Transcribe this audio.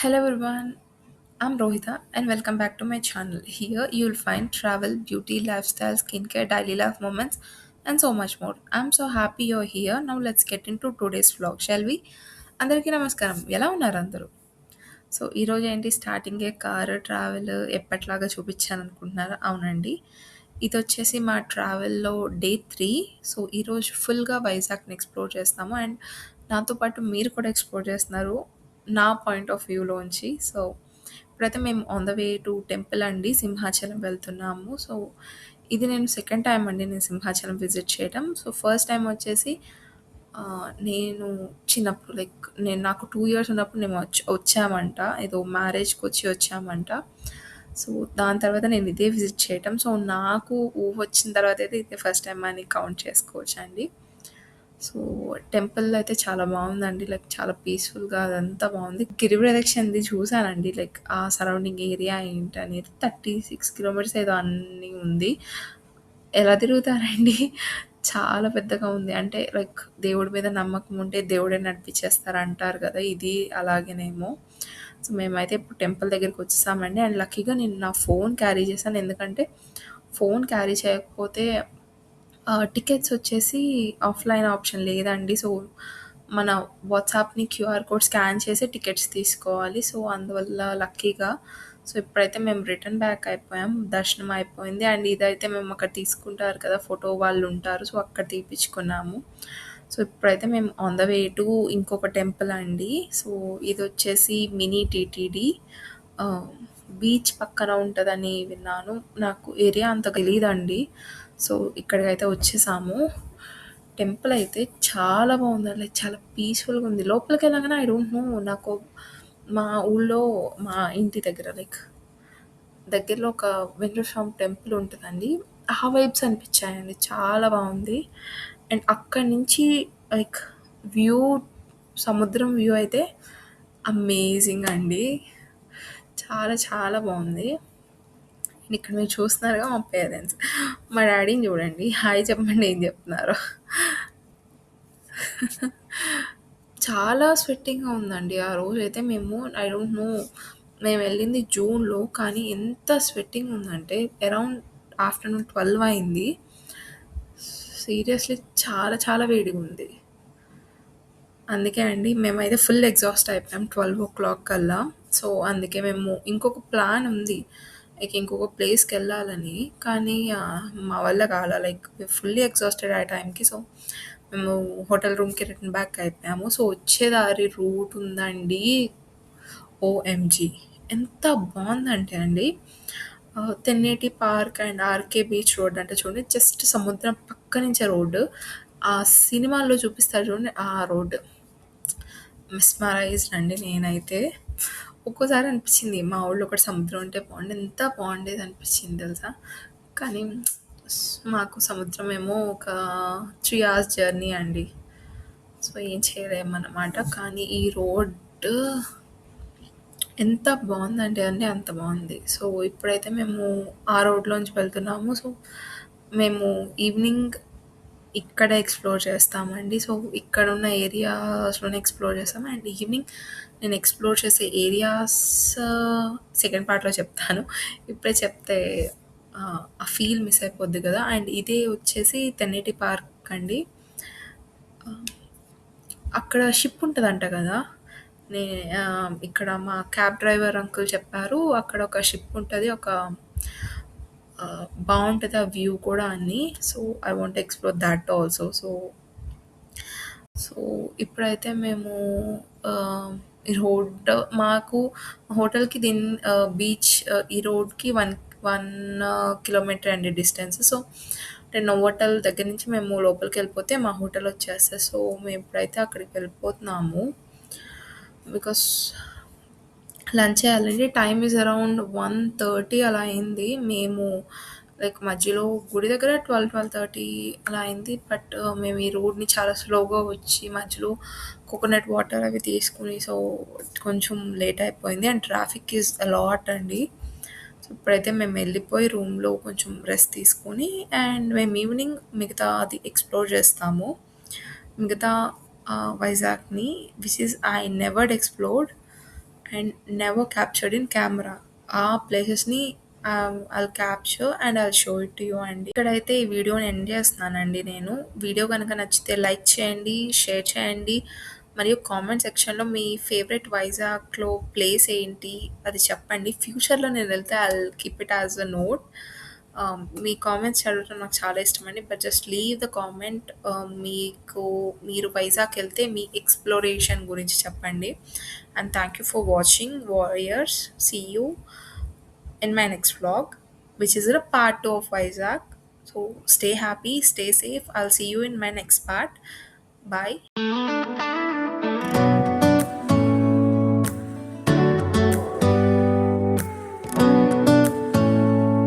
Hello everyone, I'm Rohita and welcome back to my channel. Here you'll find travel, beauty, lifestyle, skincare, daily life moments, and so much more. I'm so happy you're here. Now let's get into today's vlog, shall we? అందరికీ నమస్కారం. ఎలా ఉన్నారు అందరూ? So ఈరోజు ఏంటి స్టార్టింగే car travel ఎప్పట్లాగా చూపించాను అనుకుంటున్నారా? అవునండి. ఇది వచ్చేసి మా ట్రావెల్‌లో డే 3. సో ఈరోజు ఫుల్‌గా వైజాగ్‌ని ఎక్స్‌ప్లోర్ చేస్తాము. అండ్ నాతో పాటు మీరు కూడా ఎక్స్‌ప్లోర్ చేస్తున్నారు నా పాయింట్ ఆఫ్ వ్యూలోంచి. సో ఇప్పుడైతే మేము on the way to temple అండి. సింహాచలం వెళ్తున్నాము. సో ఇది నేను సెకండ్ టైమ్ అండి నేను సింహాచలం విజిట్ చేయడం. సో ఫస్ట్ టైమ్ వచ్చేసి నేను చిన్నప్పుడు నాకు 2 ఇయర్స్ ఉన్నప్పుడు మేము వచ్చామంట. ఏదో మ్యారేజ్‌కొచ్చి వచ్చామంట. సో దాని తర్వాత నేను ఇదే విజిట్ చేయటం. సో నాకు ఊహొచ్చిన తర్వాతయితే ఇదే ఫస్ట్ టైమ్ అని కౌంట్ చేసుకోవచ్చండి. సో టెంపుల్ అయితే చాలా బావుందండి. చాలా పీస్‌ఫుల్‌గా అదంతా బావుంది. గిరి ప్రదక్షిణది చూసానండి. ఆ సరౌండింగ్ ఏరియా ఏంటనేది 36 కిలోమీటర్స్ ఏదో అన్నీ ఉంది. ఎలా తిరుగుతారండి? చాలా పెద్దగా ఉంది. అంటే దేవుడి మీద నమ్మకం ఉంటే దేవుడే నడిపిచ్చేస్తారంటారు గదా! ఇది అలాగేనేమో. సో మేమైతే ఇప్పుడు టెంపుల్ దగ్గరికొచ్చేసామండి. అండ్ లక్కీగా నేను నా ఫోన్ క్యారీ చేశాను. ఎందుకంటే ఫోన్ క్యారీ చేయకపోతే టికెట్స్ వచ్చేసి ఆఫ్‌లైన్ ఆప్షన్ లేదండి. సో, మన వాట్సాప్‌ని క్యూఆర్ కోడ్ స్కాన్ చేసి టికెట్స్ తీసుకోవాలి. సో, అందువల్ల లక్కీగా ఇప్పుడైతే మేము రిటర్న్ బ్యాక్ అయిపోయాం. దర్శనం అయిపోయింది. అండ్ ఇదైతే మేము అక్కడ తీసుకుంటారు కదా! ఫోటో వాళ్ళుంటారు. సో, అక్కడ తీపిచ్చుకున్నాము. సో, ఇప్పుడైతే మేము ఆన్ ద వే టు ఇంకొక టెంపుల్ అండి. సో, ఇదొచ్చేసి మినీ టీటీడీ. ఆహ్, బీచ్ పక్కన ఉంటదని విన్నాను. నాకు ఏరియా అంత తెలీదండి. సో, ఇక్కడికైతే వచ్చేసాము. టెంపుల్ అయితే చాలా బావుందండి. చాలా పీస్‌ఫుల్‌గా ఉంది. లోపలికెళ్ళంగానే ఐ డోంట్ నో నాకు మా ఊళ్ళో మా ఇంటి దగ్గర దగ్గరలో ఒక వెంకటేశ్వర స్వామి టెంపుల్ ఉంటదండి. ఆ వైబ్స్ అనిపిచ్చాయండి. చాలా బావుంది. అండ్ అక్కడి నుంచి లైక్ వ్యూ సముద్రం వ్యూ అయితే అమేజింగ్ అండి. చాలా చాలా బావుంది. అండ్ ఇక్కడ మీరు చూస్తున్నారుగా మా పేరెంట్స్. మా డ్యాడీని చూడండి. హాయ్ చెప్పండి ఏం చెప్తున్నారో. చాలా స్వెట్టింగ్‌గా ఉందండి. ఆ రోజైతే మేము ఐ డోంట్ నో మేమెళ్ళింది జూన్‌లో. కానీ ఎంత స్వెట్టింగ్ ఉందంటే అరౌండ్ ఆఫ్టర్‌నూన్ 12 అయింది. సీరియస్‌లీ చాలా చాలా వేడిగుంది. అందుకే అండి మేమైతే ఫుల్ ఎగ్జాస్ట్ అయిపోయాం 12:00 కల్లా. సో, అందుకే మేము ఇంకొక ప్లాన్ ఉంది. ఇంకొక ప్లేస్‌కెళ్ళాలని. కానీ మా వల్ల కాలా. ఫుల్లీ ఎగ్జాస్టెడ్ ఆ టైంకి. సో, మేము హోటల్ రూమ్‌కి రిటర్న్ బ్యాక్ అయిపోయాము. సో, వచ్చే దారి రూట్ ఉందండి. ఓఎంజీ! ఎంత బావుందంటే అండి Tenneti park and RK beach road అంటే చూడండి జస్ట్ సముద్రం పక్క నుంచే రోడ్డు. ఆ సినిమాల్లో చూపిస్తారు చూడండి ఆ రోడ్. మెస్మరైజ్డ్ అండి నేనైతే. ఒక్కోసారి అనిపిచ్చింది మా ఊళ్ళో ఒకటి సముద్రం ఉంటే బావుండు. ఎంత బావుండేదనిపిచ్చింది తెలుసా! కానీ మాకు సముద్రమేమో ఒక 3 అవర్స్ జర్నీ అండి. సో, ఏం చేయలేమనమాట. కానీ ఈ రోడ్డు ఎంత బావుందంటే అండి అంత బావుంది. సో, ఇప్పుడైతే మేము ఆ రోడ్‌లోంచి వెళ్తున్నాము. సో, మేము ఈవినింగ్ ఇక్కడ ఎక్స్‌ప్లోర్ చేస్తామండి. సో, ఇక్కడున్న ఏరియాస్‌లోనే ఎక్స్‌ప్లోర్ చేస్తాం. అండ్ ఈవినింగ్ నేను ఎక్స్‌ప్లోర్ చేసే ఏరియాస్ సెకండ్ పార్ట్‌లో చెప్తాను. ఇప్పుడే చెప్తే ఆ ఫీల్ మిస్ అయిపోద్ది కదా! అండ్ ఇదే వచ్చేసి తెన్నేటి పార్క్ అండి. అక్కడ షిప్ ఉంటదంట గదా! నే ఇక్కడ మా క్యాబ్ డ్రైవర్ అంకుల్ చెప్పారు. అక్కడ ఒక షిప్ ఉంటది. బావుంటది ఆ వ్యూ కూడా అని. So, I want to explore thought also. So, ఇప్పుడైతే మేము ఆహ్, ఈ రోడ్ మాకు హోటల్‌కి బీచ్ ఈ రోడ్‌కి 1 కిలోమీటర్ అండి డిస్టెన్స్. సో, అంటే నోవోటల్ దగ్గర నుంచి మేము లోపలికెళ్ళిపోతే మా హోటల్ వచ్చేస్తది. సో, మేమిప్పుడైతే అక్కడికి వెళ్ళిపోతున్నాము. బికాస్ లంచ్ చేయాలండి. టైమ్ ఈజ్ అరౌండ్ 1:30 అలా అయింది. మేము మధ్యలో గుడి దగ్గర 12:30 అలా అయింది. బట్ మేము ఈ రోడ్‌ని చాలా స్లోగా వచ్చి మధ్యలో కోకోనట్ వాటర్ అవి తీసుకొని సో, కొంచెం లేట్ అయిపోయింది. అండ్ ట్రాఫిక్ ఈజ్ అలాట్ అండి. సో, ఇప్పుడైతే మేము వెళ్ళిపోయి రూమ్‌లో కొంచెం రెస్ట్ తీసుకొని అండ్ మేము ఈవినింగ్ మిగతాది ఎక్స్‌ప్లోర్ చేస్తాము. మిగతా వైజాగ్‌ని which is I never explored. And never captured in camera. ఆ ప్లేసెస్ని I'll capture and I'll show it to you అండి. ఇక్కడైతే ఈ వీడియోని ఎండ్ చేస్తున్నానండి నేను. వీడియో కనుక నచ్చితే లైక్ చేయండి, షేర్ చేయండి, మరియు కామెంట్ సెక్షన్లో మీ ఫేవరెట్ వైజాగ్లో ప్లేస్ ఏంటి అది చెప్పండి. ఫ్యూచర్లో నేను వెళ్తే I keep it as a note. Me comments చదవడం నాకు చాలా ఇష్టమండి. But just leave the comment. మీకు మీరు వైజాగ్ వెళ్తే మీ ఎక్స్ప్లోరేషన్ గురించి చెప్పండి. And thank you for watching, Warriors. See you in my next vlog, which is a part 2 of Vizag. So stay happy, stay safe. I'll see you in my next part. Bye.